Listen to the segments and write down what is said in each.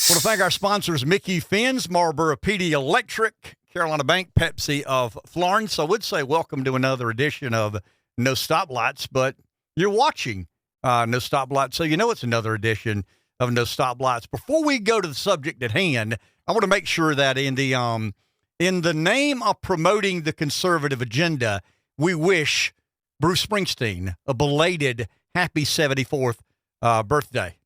Want to thank our sponsors, Micky Finn's, Marlboro PD Electric, Carolina Bank, Pepsi of Florence. I would say welcome to another edition of No Stoplights, but you're watching No Stoplights, so you know it's another edition of No Stoplights. Before we go to the subject at hand, I want to make sure that in the name of promoting the conservative agenda, we wish Bruce Springsteen a belated happy 74th birthday.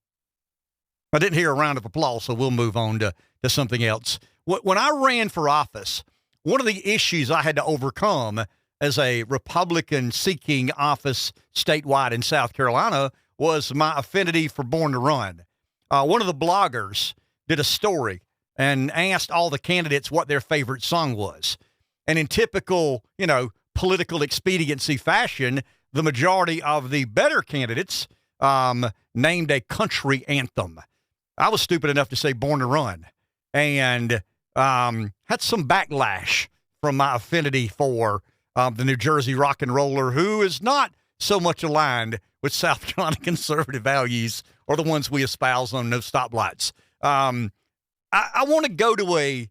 I didn't hear a round of applause, so we'll move on to something else. When I ran for office, one of the issues I had to overcome as a Republican seeking office statewide in South Carolina was my affinity for Born to Run. One of the bloggers did a story and asked all the candidates what their favorite song was. And in typical, political expediency fashion, the majority of the better candidates named a country anthem. I was stupid enough to say Born to Run, and had some backlash from my affinity for the New Jersey rock and roller, who is not so much aligned with South Carolina conservative values or the ones we espouse on No Stoplights. I want to go to a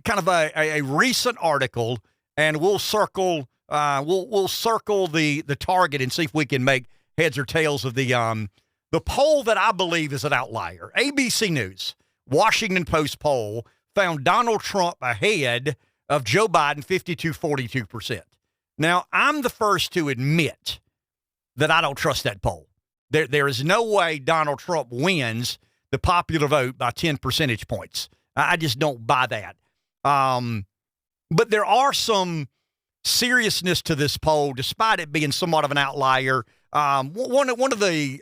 kind of a recent article, and we'll circle the target and see if we can make heads or tails of the poll that I believe is an outlier. ABC News, Washington Post poll found Donald Trump ahead of Joe Biden 42.42%. Now, I'm the first to admit that I don't trust that poll. There is no way Donald Trump wins the popular vote by 10 percentage points. I just don't buy that. But there are some seriousness to this poll, despite it being somewhat of an outlier. One of the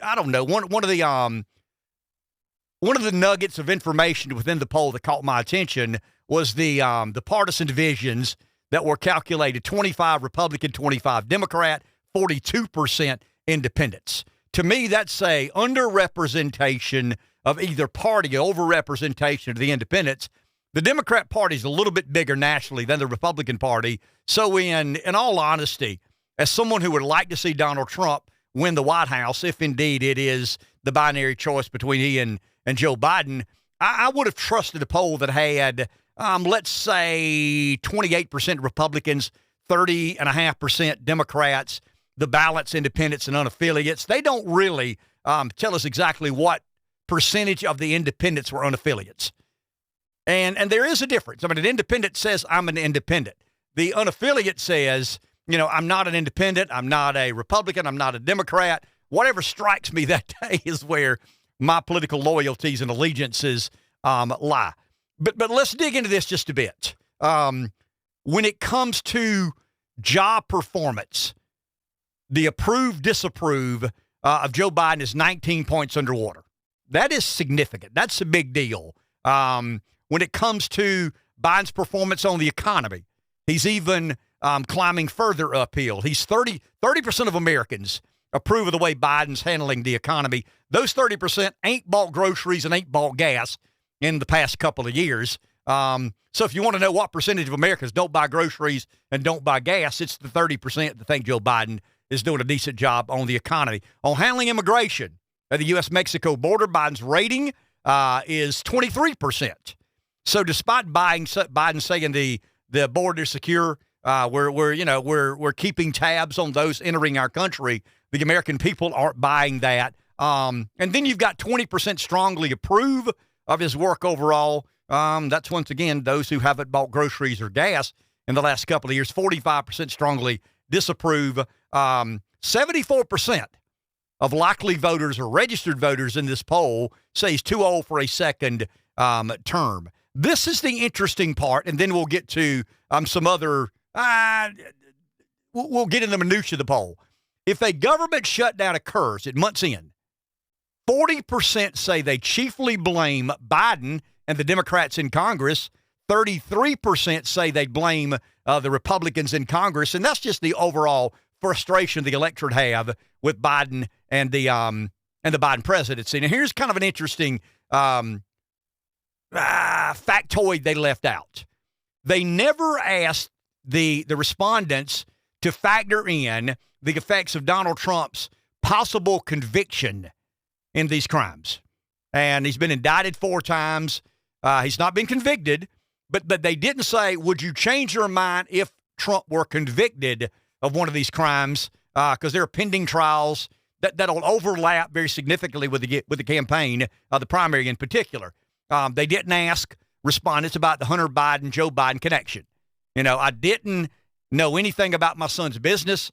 nuggets of information within the poll that caught my attention was the partisan divisions that were calculated: 25 Republican, 25 Democrat, 42% independents. To me, that's a underrepresentation of either party, overrepresentation of the independents. The Democrat Party is a little bit bigger nationally than the Republican Party. So in all honesty, as someone who would like to see Donald Trump win the White House, if indeed it is the binary choice between he and Joe Biden, I would have trusted a poll that had, let's say, 28% Republicans, 30.5% Democrats, the balance independents and unaffiliates. They don't really tell us exactly what percentage of the independents were unaffiliates. And there is a difference. I mean, an independent says, I'm an independent. The unaffiliate says, I'm not an independent, I'm not a Republican, I'm not a Democrat. Whatever strikes me that day is where my political loyalties and allegiances lie. But let's dig into this just a bit. When it comes to job performance, the approve-disapprove of Joe Biden is 19 points underwater. That is significant. That's a big deal. When it comes to Biden's performance on the economy, he's even climbing further uphill. He's 30% of Americans approve of the way Biden's handling the economy. Those 30% ain't bought groceries and ain't bought gas in the past couple of years. So if you want to know what percentage of Americans don't buy groceries and don't buy gas, it's the 30% that think Joe Biden is doing a decent job on the economy. On handling immigration at the U.S.-Mexico border, Biden's rating is 23%. So despite Biden saying the border is secure, we're keeping tabs on those entering our country, the American people aren't buying that. And then you've got 20% strongly approve of his work overall. That's once again those who haven't bought groceries or gas in the last couple of years. 45% strongly disapprove. 74% of likely voters or registered voters in this poll say he's too old for a second term. This is the interesting part, and then we'll get to some other we'll get in the minutia of the poll. If a government shutdown occurs at month's end, 40% say they chiefly blame Biden and the Democrats in Congress. 33% say they blame the Republicans in Congress, and that's just the overall frustration the electorate have with Biden and the Biden presidency. Now, here's kind of an interesting factoid they left out. They never asked the respondents to factor in the effects of Donald Trump's possible conviction in these crimes. and he's been indicted 4 times. He's not been convicted, but they didn't say, would you change your mind if Trump were convicted of one of these crimes? Because there are pending trials that'll overlap very significantly with the campaign, the primary in particular. They didn't ask respondents about the Hunter Biden, Joe Biden connection. I didn't know anything about my son's business.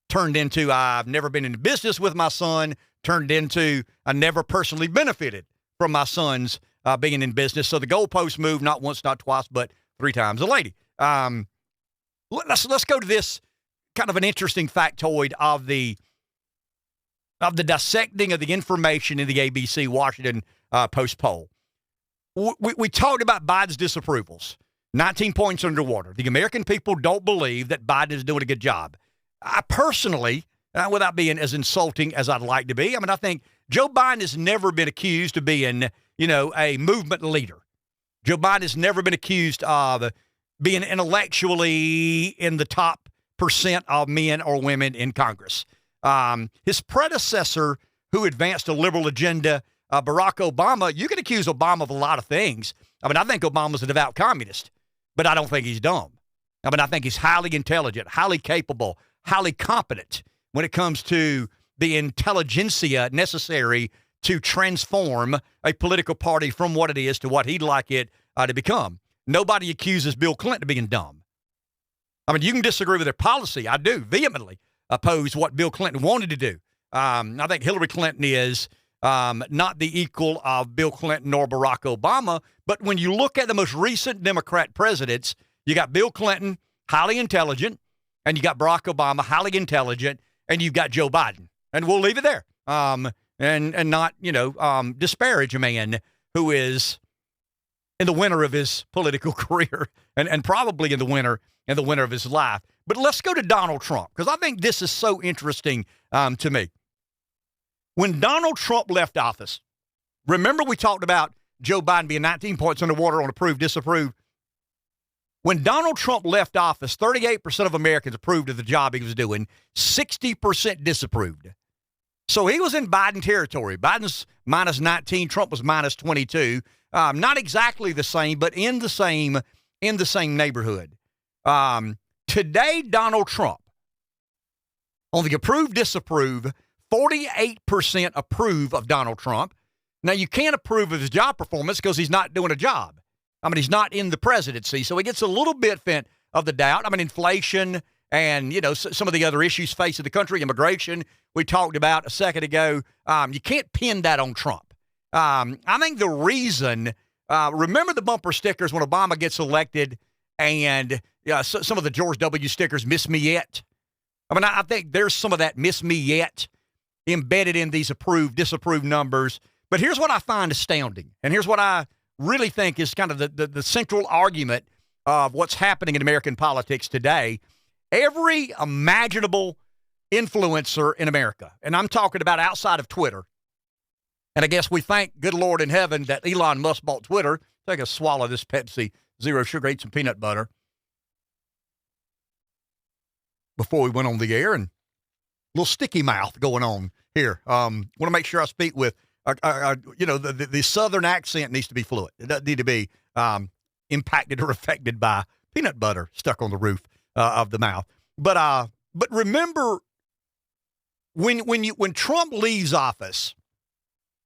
Turned into I've never been in business with my son. Turned into I never personally benefited from my son's being in business. So the goalpost moved not once, not twice, but 3 times a lady. Let's go to this kind of an interesting factoid of the dissecting of the information in the ABC Washington Post poll. We talked about Biden's disapprovals, 19 points underwater. The American people don't believe that Biden is doing a good job. I personally, without being as insulting as I'd like to be, I think Joe Biden has never been accused of being, a movement leader. Joe Biden has never been accused of being intellectually in the top % of men or women in Congress. His predecessor, who advanced a liberal agenda, Barack Obama, you can accuse Obama of a lot of things. I think Obama's a devout communist, but I don't think he's dumb. I think he's highly intelligent, highly capable, highly competent when it comes to the intelligentsia necessary to transform a political party from what it is to what he'd like it to become. Nobody accuses Bill Clinton of being dumb. You can disagree with their policy. I do vehemently oppose what Bill Clinton wanted to do. I think Hillary Clinton is not the equal of Bill Clinton or Barack Obama. But when you look at the most recent Democrat presidents, you got Bill Clinton, highly intelligent, and you got Barack Obama, highly intelligent, and you've got Joe Biden. And we'll leave it there. And not, disparage a man who is in the winter of his political career and probably in the winter of his life. But let's go to Donald Trump, because I think this is so interesting to me. When Donald Trump left office, remember we talked about Joe Biden being 19 points underwater on approve, disapprove. When Donald Trump left office, 38% of Americans approved of the job he was doing, 60% disapproved. So he was in Biden territory. Biden's minus 19, Trump was minus 22. Not exactly the same, but in the same neighborhood. Today, Donald Trump, on the approve, disapprove, 48% approve of Donald Trump. Now, you can't approve of his job performance because he's not doing a job. He's not in the presidency, so he gets a little bit of the doubt. Inflation and, some of the other issues facing the country, immigration, we talked about a second ago. You can't pin that on Trump. I think the reason, remember the bumper stickers when Obama gets elected and some of the George W. stickers, miss me yet? I think there's some of that miss me yet embedded in these approve, disapprove numbers. But here's what I find astounding, and here's what I really think is kind of the central argument of what's happening in American politics today. Every imaginable influencer in America, and I'm talking about outside of Twitter, and I guess we thank good Lord in heaven that Elon Musk bought Twitter. Take a swallow of this Pepsi, zero sugar, ate some peanut butter before we went on the air, and a little sticky mouth going on here. Want to make sure I speak with, the Southern accent needs to be fluent. It doesn't need to be impacted or affected by peanut butter stuck on the roof of the mouth. But remember, when Trump leaves office,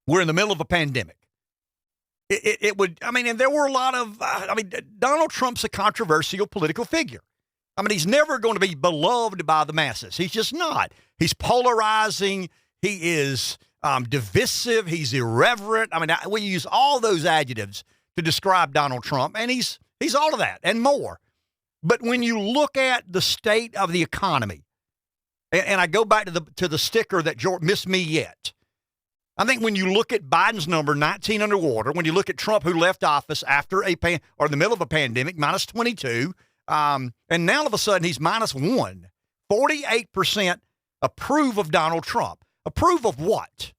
we're in the middle of a pandemic. And there were a lot of, Donald Trump's a controversial political figure. He's never going to be beloved by the masses. He's just not. He's polarizing. He is divisive. He's irreverent. We use all those adjectives to describe Donald Trump, and he's all of that and more. But when you look at the state of the economy, and I go back to the sticker that George missed me yet. I think when you look at Biden's number, 19 underwater, when you look at Trump, who left office after in the middle of a pandemic, minus 22, and now all of a sudden he's minus 1. 48% approve of Donald Trump. Approve of what?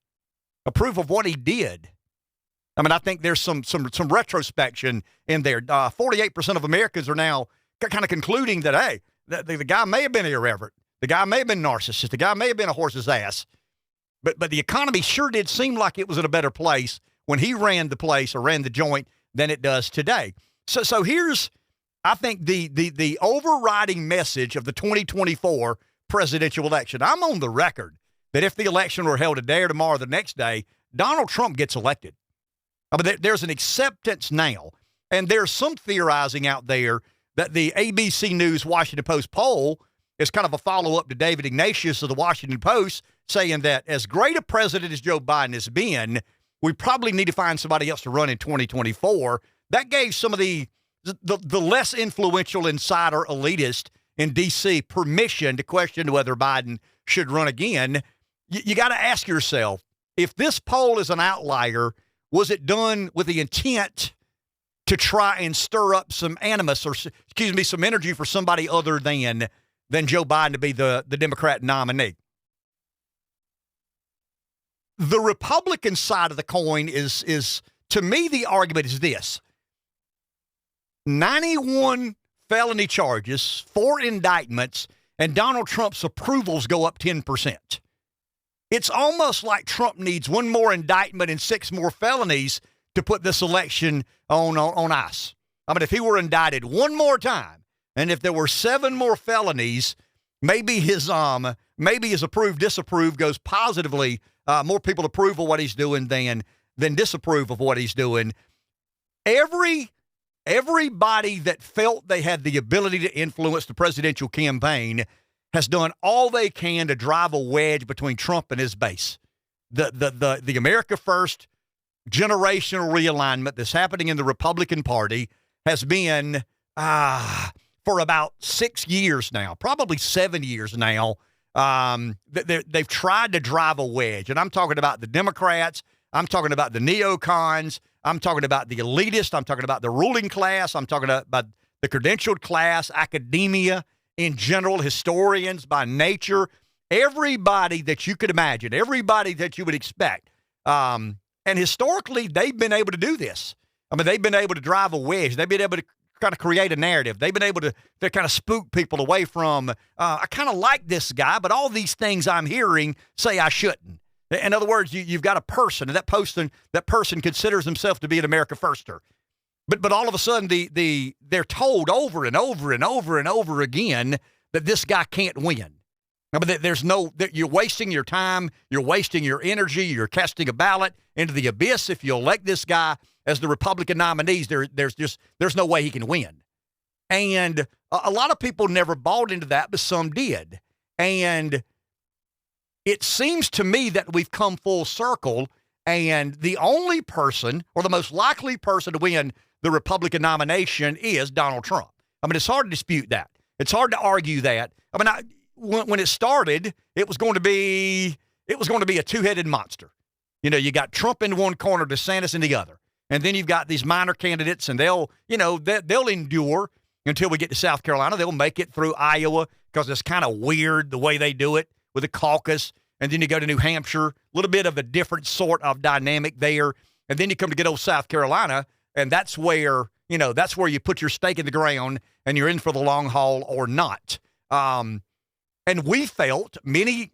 Approve of what he did. I think there's some retrospection in there. 48% of Americans are now kind of concluding that, hey, the guy may have been irreverent. The guy may have been narcissist. The guy may have been a horse's ass. But the economy sure did seem like it was in a better place when he ran the place or ran the joint than it does today. So here's, I think, the overriding message of the 2024 presidential election. I'm on the record that if the election were held today or tomorrow or the next day, Donald Trump gets elected. I mean, there's an acceptance now, and there's some theorizing out there that the ABC News Washington Post poll is kind of a follow-up to David Ignatius of the Washington Post, saying that as great a president as Joe Biden has been, we probably need to find somebody else to run in 2024. That gave some of the less influential insider elitist in D.C. permission to question whether Biden should run again. You got to ask yourself, if this poll is an outlier, was it done with the intent to try and stir up some animus or, some energy for somebody other than Joe Biden to be the Democrat nominee? The Republican side of the coin is to me, the argument is this: 91 felony charges, 4 indictments, and Donald Trump's approvals go up 10%. It's almost like Trump needs 1 more indictment and 6 more felonies to put this election on ice. I mean, if he were indicted 1 more time, and if there were 7 more felonies, maybe his approved disapprove goes positively. More people approve of what he's doing than disapprove of what he's doing. Everybody that felt they had the ability to influence the presidential campaign has done all they can to drive a wedge between Trump and his base. The America First generational realignment that's happening in the Republican Party has been for about 6 years now, probably 7 years now. They've tried to drive a wedge, and I'm talking about the Democrats. I'm talking about the neocons. I'm talking about the elitists. I'm talking about the ruling class. I'm talking about the credentialed class, academia in general, historians by nature, everybody that you could imagine, everybody that you would expect. And historically, they've been able to do this. I mean, they've been able to drive a wedge. They've been able to kind of create a narrative. They've been able to kind of spook people away from, I kind of like this guy, but all these things I'm hearing say I shouldn't. In other words, you've got a person, and that person considers himself to be an America Firster. But all of a sudden, they're told over and over and over and over again that this guy can't win. I mean, you're wasting your time, you're wasting your energy, you're casting a ballot into the abyss if you elect this guy as the Republican nominees. There's no way he can win. And a lot of people never bought into that, but some did. And it seems to me that we've come full circle, and the only person, or the most likely person to win the Republican nomination, is Donald Trump. I mean, it's hard to dispute that. It's hard to argue that. I mean, when it started, it was going to be a two-headed monster. You know, you got Trump in one corner, DeSantis in the other. And then you've got these minor candidates, and they'll endure until we get to South Carolina. They'll make it through Iowa because it's kind of weird the way they do it with the caucus. And then you go to New Hampshire, a little bit of a different sort of dynamic there. And then you come to good old South Carolina, and that's where you put your stake in the ground and you're in for the long haul or not. And we felt, many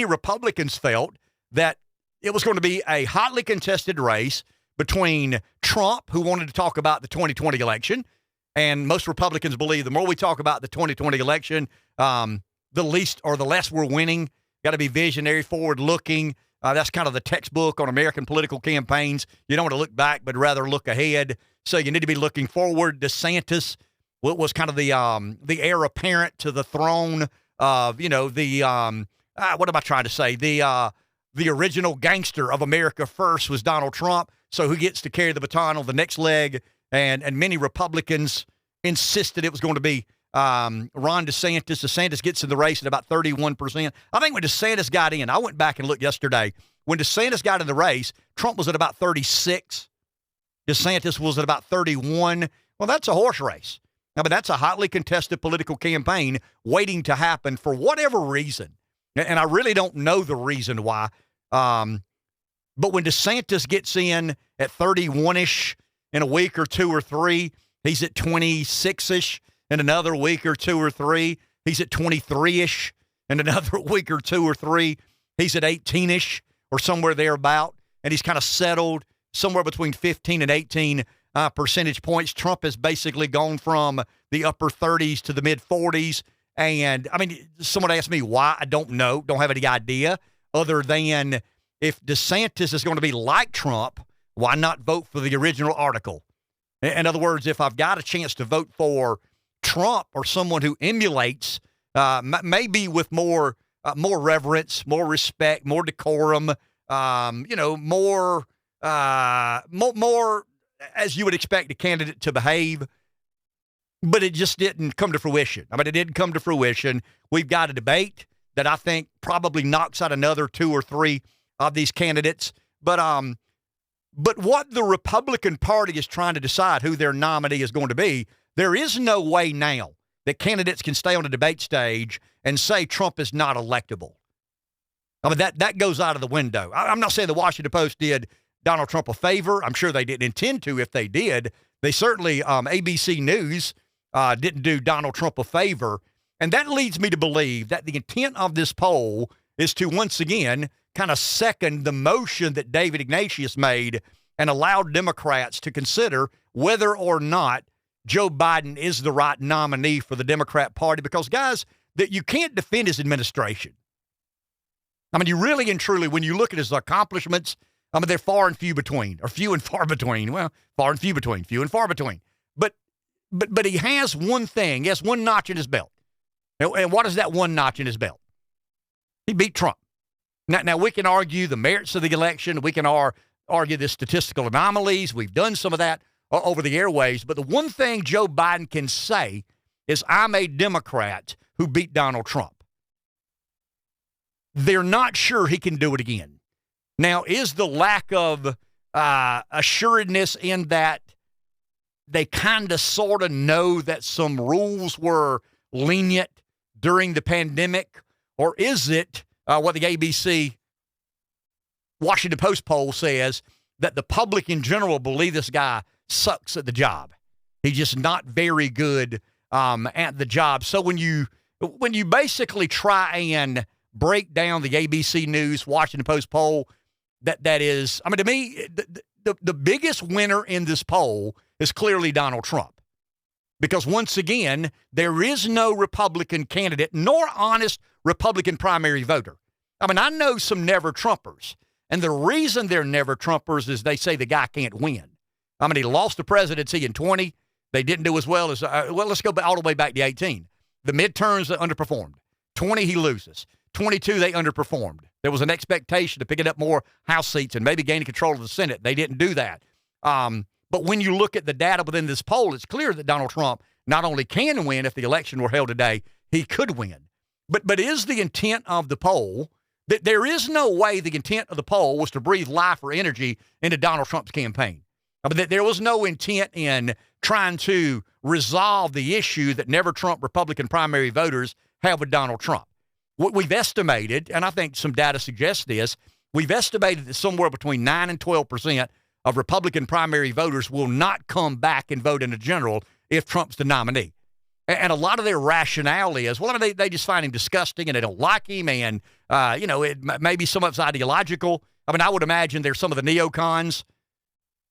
Republicans felt, that it was going to be a hotly contested race between Trump, who wanted to talk about the 2020 election, and most Republicans believe the more we talk about the 2020 election, the less we're winning. Got to be visionary, forward-looking. That's kind of the textbook on American political campaigns. You don't want to look back, but rather look ahead. So you need to be looking forward. DeSantis was kind of the heir apparent to the throne of, what am I trying to say? The original gangster of America First was Donald Trump. So who gets to carry the baton on the next leg? And many Republicans insisted it was going to be Ron DeSantis. DeSantis gets in the race at about 31%. I think when DeSantis got in, I went back and looked yesterday. When DeSantis got in the race, Trump was at about 36. DeSantis was at about 31. Well, that's a horse race. I mean, that's a hotly contested political campaign waiting to happen for whatever reason. And I really don't know the reason why. But when DeSantis gets in at 31-ish in a week or two or three, he's at 26-ish in another week or two or three. He's at 23-ish in another week or two or three. He's at 18-ish or somewhere thereabout. And he's kind of settled somewhere between 15 and 18 percentage points. Trump has basically gone from the upper 30s to the mid 40s. And, I mean, someone asked me why. I don't know. Don't have any idea other than if DeSantis is going to be like Trump, why not vote for the original article? In other words, if I've got a chance to vote for Trump or someone who emulates, maybe with more reverence, more respect, more decorum, more as you would expect a candidate to behave. But it just didn't come to fruition. I mean, it didn't come to fruition. We've got a debate that I think probably knocks out another 2 or 3 of these candidates. But what the Republican Party is trying to decide who their nominee is going to be, there is no way now that candidates can stay on the debate stage and say Trump is not electable. I mean, that goes out of the window. I'm not saying the Washington Post did Donald Trump a favor. I'm sure they didn't intend to if they did. They certainly, ABC News didn't do Donald Trump a favor. And that leads me to believe that the intent of this poll is to once again kind of second the motion that David Ignatius made and allowed Democrats to consider whether or not Joe Biden is the right nominee for the Democrat Party. Because, guys, that you can't defend his administration. I mean, you really and truly, when you look at his accomplishments, I mean, they're far and few between, or few and far between. Well, far and few between, few and far between. But he has one thing. He has one notch in his belt. And what is that one notch in his belt? He beat Trump. Now we can argue the merits of the election. We can argue the statistical anomalies. We've done some of that over the airwaves. But the one thing Joe Biden can say is, I'm a Democrat who beat Donald Trump. They're not sure he can do it again. Now, is the lack of assuredness in that they kind of sort of know that some rules were lenient during the pandemic? Or is it what the ABC Washington Post poll says, that the public in general believe this guy sucks at the job? He's just not very good at the job. So when you basically try and break down the ABC News Washington Post poll, that is, I mean, to me, the biggest winner in this poll is clearly Donald Trump. Because once again, there is no Republican candidate, nor honest Republican primary voter. I mean, I know some never-Trumpers, and the reason they're never-Trumpers is they say the guy can't win. I mean, he lost the presidency in 20. They didn't do as well as, let's go all the way back to 18. The midterms, they underperformed. 20, he loses. 22, they underperformed. There was an expectation of picking up more House seats and maybe gaining control of the Senate. They didn't do that. But when you look at the data within this poll, it's clear that Donald Trump not only can win if the election were held today, he could win. But is the intent of the poll that there is no way the intent of the poll was to breathe life or energy into Donald Trump's campaign? I mean, there was no intent in trying to resolve the issue that never-Trump Republican primary voters have with Donald Trump. What we've estimated, and I think some data suggests this, we've estimated that somewhere between 9 and 12% of Republican primary voters will not come back and vote in a general if Trump's the nominee. And a lot of their rationale is, well, I mean, they just find him disgusting and they don't like him, and, maybe some of it's ideological. I mean, I would imagine there's some of the neocons.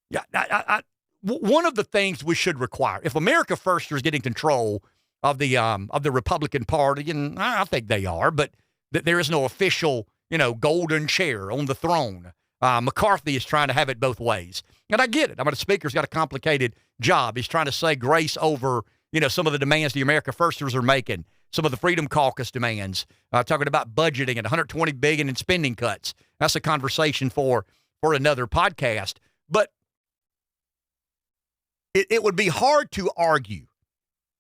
Yeah, one of the things we should require, if America First is getting control of the Republican Party, and I think they are, but there is no official, golden chair on the throne. McCarthy is trying to have it both ways. And I get it. I mean, the speaker's got a complicated job. He's trying to say grace over, some of the demands the America Firsters are making, some of the Freedom Caucus demands, talking about budgeting and $120 billion in spending cuts. That's a conversation for another podcast. But it would be hard to argue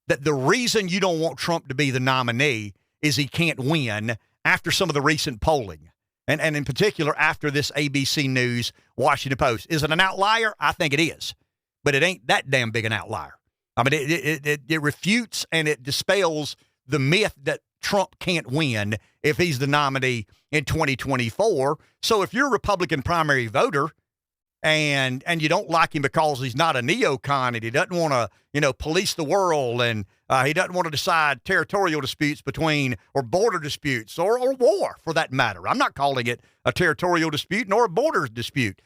that the reason you don't want Trump to be the nominee is he can't win after some of the recent polling. And in particular, after this ABC News Washington Post. Is it an outlier? I think it is. But it ain't that damn big an outlier. I mean, it refutes and it dispels the myth that Trump can't win if he's the nominee in 2024. So if you're a Republican primary voter and you don't like him because he's not a neocon and he doesn't want to, police the world, and he doesn't want to decide territorial disputes or border disputes or war for that matter. I'm not calling it a territorial dispute nor a border dispute.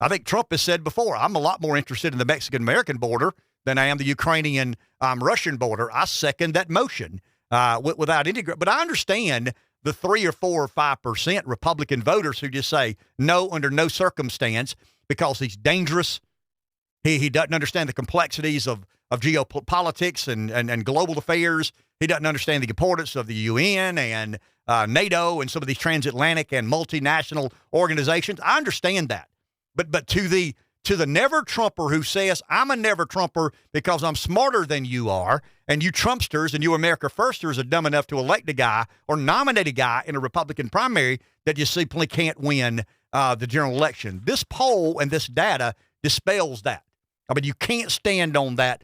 I think Trump has said before, I'm a lot more interested in the Mexican-American border than I am the Ukrainian-Russian border. I second that motion without any. But I understand the 3 or 4 or 5% Republican voters who just say no under no circumstance because he's dangerous. He doesn't understand the complexities of geopolitics and global affairs. He doesn't understand the importance of the UN and NATO and some of these transatlantic and multinational organizations. I understand that. But to the never Trumper who says, I'm a never Trumper because I'm smarter than you are, and you Trumpsters and you America Firsters are dumb enough to elect a guy or nominate a guy in a Republican primary that you simply can't win the general election. This poll and this data dispels that. I mean, you can't stand on that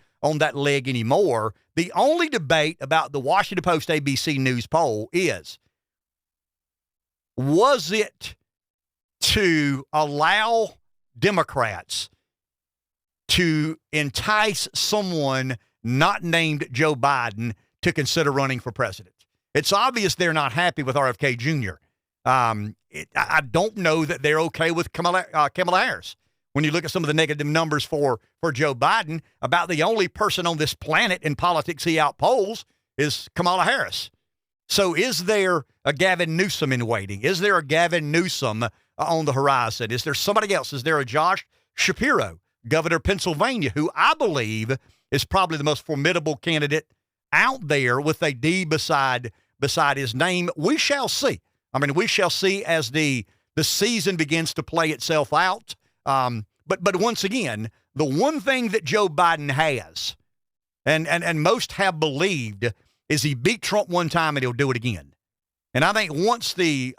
leg anymore. The only debate about the Washington Post ABC News poll is, was it to allow Democrats to entice someone not named Joe Biden to consider running for president? It's obvious they're not happy with RFK Jr. I don't know that they're okay with Kamala Harris. When you look at some of the negative numbers for Joe Biden, about the only person on this planet in politics he outpolls is Kamala Harris. So is there a Gavin Newsom in waiting? Is there a Gavin Newsom on the horizon? Is there somebody else? Is there a Josh Shapiro, governor of Pennsylvania, who I believe is probably the most formidable candidate out there with a D beside his name? We shall see. I mean, we shall see as the season begins to play itself out. But once again, the one thing that Joe Biden has, and most have believed, is he beat Trump one time and he'll do it again. And I think once the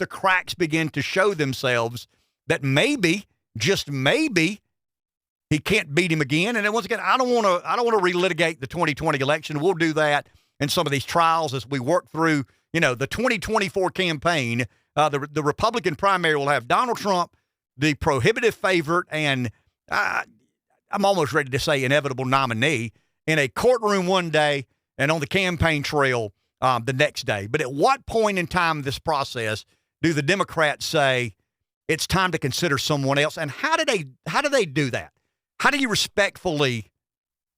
cracks begin to show themselves that maybe, just maybe, he can't beat him again. And then once again, I don't want to relitigate the 2020 election. We'll do that in some of these trials as we work through, the 2024 campaign. The Republican primary will have Donald Trump, the prohibitive favorite, and I'm almost ready to say inevitable nominee, in a courtroom one day and on the campaign trail the next day. But at what point in time in this process do the Democrats say it's time to consider someone else? And how do they do that? How do you respectfully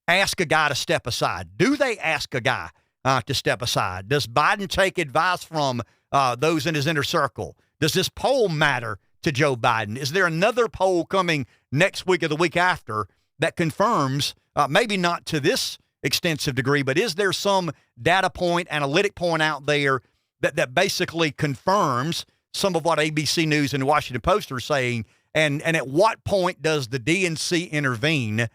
ask a guy to step aside? Do they ask a guy to step aside? Does Biden take advice from those in his inner circle? Does this poll matter to Joe Biden? Is there another poll coming next week or the week after that confirms, maybe not to this extensive degree, but is there some data point, analytic point out there that basically confirms some of what ABC News and the Washington Post are saying? And at what point does the DNC intervene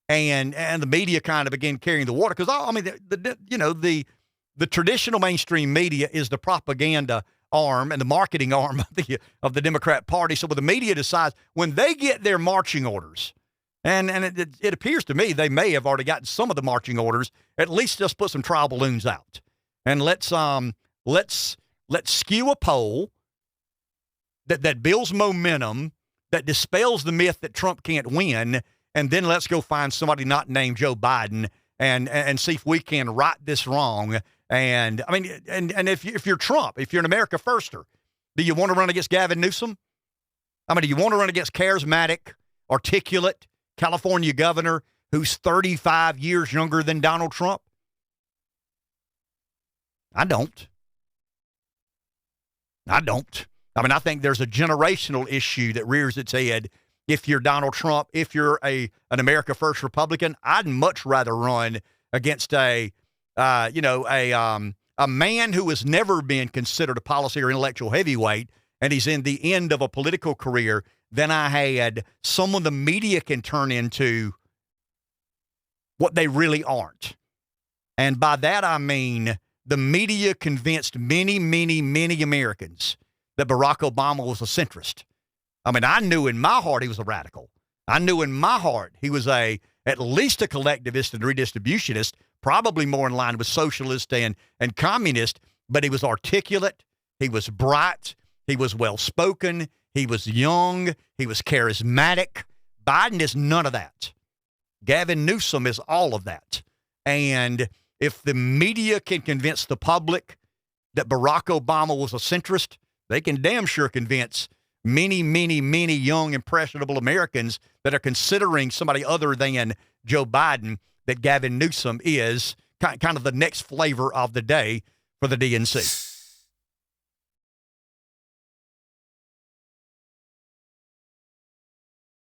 and the media kind of begin carrying the water? Because I mean, the traditional mainstream media is the propaganda arm and the marketing arm of the Democrat Party. So when the media decides, when they get their marching orders, and it appears to me they may have already gotten some of the marching orders, at least just put some trial balloons out. And let's skew a poll that builds momentum, that dispels the myth that Trump can't win, and then let's go find somebody not named Joe Biden and see if we can right this wrong. And I mean, and if you're Trump, if you're an America Firster, do you want to run against Gavin Newsom? I mean, do you want to run against charismatic, articulate California governor who's 35 years younger than Donald Trump? I don't. I mean, I think there's a generational issue that rears its head. If you're Donald Trump, if you're an America First Republican, I'd much rather run against a man who has never been considered a policy or intellectual heavyweight, and he's in the end of a political career, than I had someone the media can turn into what they really aren't. And by that, I mean the media convinced many, many, many Americans that Barack Obama was a centrist. I mean, I knew in my heart he was a radical. I knew in my heart he was at least a collectivist and redistributionist, probably more in line with socialist and communist, but he was articulate, he was bright, he was well-spoken, he was young, he was charismatic. Biden is none of that. Gavin Newsom is all of that. And if the media can convince the public that Barack Obama was a centrist, they can damn sure convince many, many, many young, impressionable Americans that are considering somebody other than Joe Biden, that Gavin Newsom is kind of the next flavor of the day for the DNC.